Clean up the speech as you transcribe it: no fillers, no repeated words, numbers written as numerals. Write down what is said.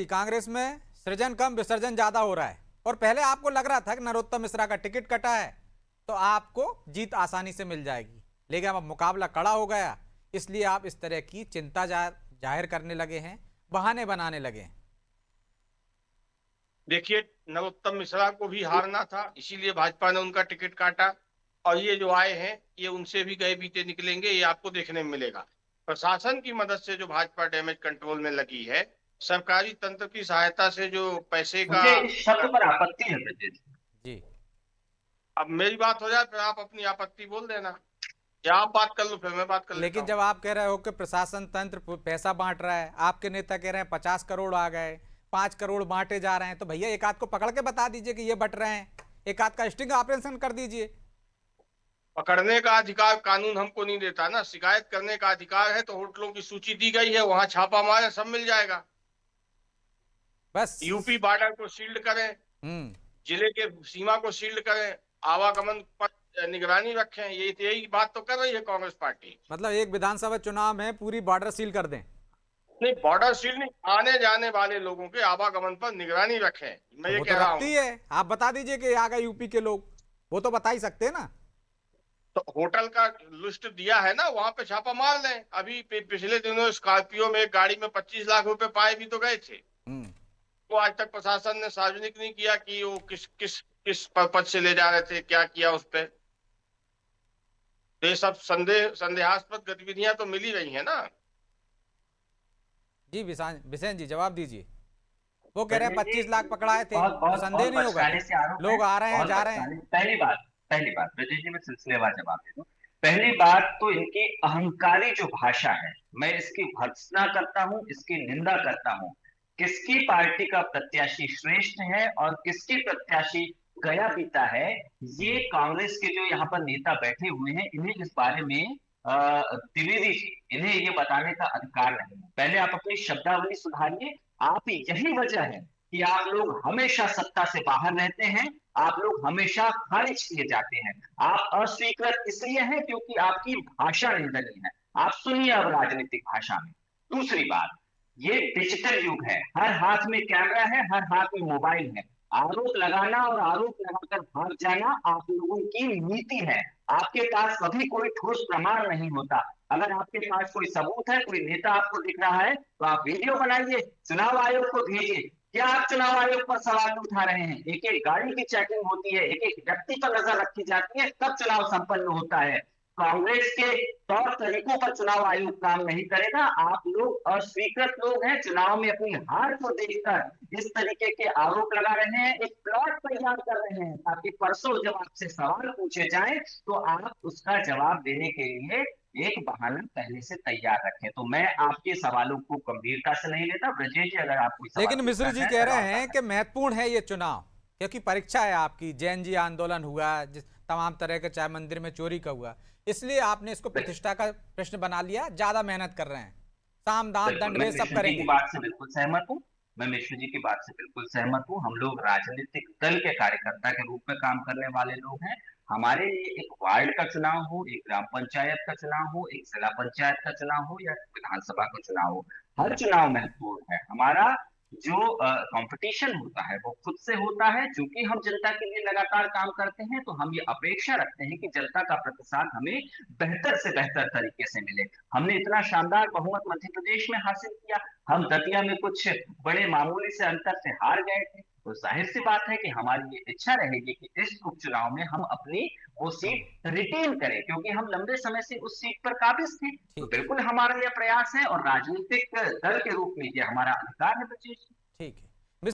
जी, कांग्रेस में सृजन कम विसर्जन ज्यादा हो रहा है। और पहले आपको लग रहा था कि नरोत्तम मिश्रा का टिकट कटा है तो आपको जीत आसानी से मिल जाएगी, लेकिन अब मुकाबला कड़ा हो गया, इसलिए आप इस तरह की चिंता जाहिर करने लगे हैं, बहाने बनाने लगे हैं। देखिए, नरोत्तम मिश्रा को भी हारना था, इसीलिए भाजपा ने उनका टिकट काटा। और ये जो आए हैं, ये उनसे भी गए बीते निकलेंगे, ये आपको देखने में मिलेगा। प्रशासन की मदद से जो भाजपा डैमेज कंट्रोल में लगी है, सरकारी तंत्र की सहायता से जो पैसे का। मुझे इस शब्द पर आपत्ति है ब्रजेश। जी, अब मेरी बात हो जाए फिर आप अपनी आपत्ति बोल देना, या आप बात कर लो फिर मैं बात कर लेता लेकिन हूँ। जब आप कह रहे हो कि प्रशासन तंत्र पैसा बांट रहा है, आपके नेता कह रहे हैं 50 करोड़ आ गए, 5 करोड़ बांटे जा रहे हैं, तो भैया एक आध को पकड़ के बता दीजिए कि ये बट रहे हैं, एक आध का स्टिंग ऑपरेशन कर दीजिए। पकड़ने का अधिकार कानून हमको नहीं देता ना, शिकायत करने का अधिकार है। तो होटलों की सूची दी गई है, वहां छापा मारे, सब मिल जाएगा। बस। यूपी बॉर्डर को सील्ड करें, हम्म। जिले के सीमा को सील्ड करें, आवागमन पर निगरानी रखें, यही बात तो कर रही है कांग्रेस पार्टी। मतलब एक विधानसभा चुनाव में पूरी बॉर्डर सील कर दें? नहीं, बॉर्डर सील नहीं, आने जाने वाले लोगों के आवागमन पर निगरानी रखें, मैं तो ये वो तो कह रहा रखती हूँ। है, आप बता दीजिए कि आ गए यूपी के लोग, वो तो बता ही सकते हैं ना। तो होटल का लिस्ट दिया है ना, वहां पे छापा मार लें। अभी पिछले दिनों स्कॉर्पियो में एक गाड़ी में 25 लाख रुपए पाए भी तो गए थे। हम्म। वो आज तक प्रशासन ने सार्वजनिक नहीं किया कि वो किस किस किस पर्पज से ले जा रहे थे, क्या किया उस पे। तो ये सब संदेहास्पद गतिविधियां तो मिल ही रही है ना। जी बिसेन जी, जवाब दीजिए। वो कह रहे हैं ब्रजेश 25 लाख जी, पकड़ाए थे, बहुत तो बहुत संदेह बहुत नहीं होगा बचकाने क्या? से आरोप है। लोग आ रहे हैं, बहुत जा रहे हैं। बचकाने। पहली बात ब्रजेश जी, मैं सिलसिलेवार जवाब दे दूं। पहली बात तो इनकी अहंकारी जो भाषा है, मैं इसकी भर्त्सना करता हूं, इसकी निंदा करता हूं। किसकी पार्टी का प्रत्याशी श्रेष्ठ है और किसकी प्रत्याशी गया बीता है, ये हम्म। कांग्रेस के जो यहाँ पर नेता बैठे हुए हैं, इन्हें इस बारे में द्विवेदी जी, इन्हें ये बताने का अधिकार नहीं है। पहले आप अपनी शब्दावली सुधारिए। आप यही वजह है कि आप लोग हमेशा सत्ता से बाहर रहते हैं, आप लोग हमेशा खारिज किए जाते हैं। आप अस्वीकृत इसलिए हैं क्योंकि आपकी भाषा निंदनीय है। आप सुनिए अब राजनीतिक भाषा में। दूसरी बात, ये डिजिटल युग है, हर हाथ में कैमरा है, हर हाथ में मोबाइल है। आरोप लगाना और आरोप लगाकर भाग जाना आप लोगों की नीति है। आपके पास कभी कोई ठोस प्रमाण नहीं होता। अगर आपके पास कोई सबूत है, कोई नेता आपको दिख रहा है, तो आप वीडियो बनाइए, चुनाव आयोग को भेजिए। क्या आप चुनाव आयोग पर सवाल उठा रहे हैं? एक एक गाड़ी की चेकिंग होती है, एक एक व्यक्ति पर नजर रखी जाती है, तब चुनाव संपन्न होता है। कांग्रेस के तौर तरीकों पर चुनाव आयोग काम नहीं करेगा। आप लोग अस्वीकृत लोग हैं। चुनाव में अपनी हार को देखकर इस तरीके के आरोप लगा रहे हैं, एक प्लॉट तैयार कर रहे हैं ताकि परसों जब आपसे सवाल पूछे जाएं तो आप उसका जवाब देने के लिए एक बहाना पहले से तैयार रखें। तो मैं आपके सवालों को गंभीरता से नहीं लेता। ब्रजेश जी, अगर आप कोई सवाल लेकिन मिश्र पूछना जी चाहें कह मैं रहे लौटा हैं कि सकता महत्वपूर्ण है ये चुनाव, क्योंकि परीक्षा है आपकी, जैन जी आंदोलन हुआ, जिस तमाम तरह के, चाहे मंदिर में चोरी का हुआ, इसलिए आपने इसको हूं। प्रतिष्ठा का प्रश्न बना लिया, ज्यादा मेहनत कर रहे हैं, साम दाम बिल्कुल, दंड मैं भेद सब मिश्र जी की करेंगे। बात से बिल्कुल सहमत हूँ। मैं मिश्र जी की बात से बिल्कुल सहमत हूँ। हम लोग राजनीतिक दल के कार्यकर्ता के रूप में काम करने वाले लोग हैं। हमारे लिए एक वार्ड का चुनाव हो, एक ग्राम पंचायत का चुनाव हो, एक जिला पंचायत का चुनाव हो या विधानसभा का चुनाव हो, हर हम्म। चुनाव महत्वपूर्ण है। हमारा जो कंपटीशन होता है वो खुद से होता है। चूंकि हम जनता के लिए लगातार काम करते हैं, तो हम ये अपेक्षा रखते हैं कि जनता का प्रतिसाद हमें बेहतर से बेहतर तरीके से मिले। हमने इतना शानदार बहुमत मध्य प्रदेश में हासिल किया, हम दतिया में कुछ बड़े मामूली से अंतर से हार गए थे। तो जाहिर सी बात है कि हमारी ये इच्छा रहेगी कि इस उपचुनाव में हम अपनी वो चलो, सीट रिटेन करें, क्योंकि हम लंबे समय से उस सीट पर काबिज थे। तो ठीक है। बिल्कुल हमारा यह प्रयास है और राजनीतिक दल के रूप में यह हमारा अधिकार है। बच्चे ठीक है।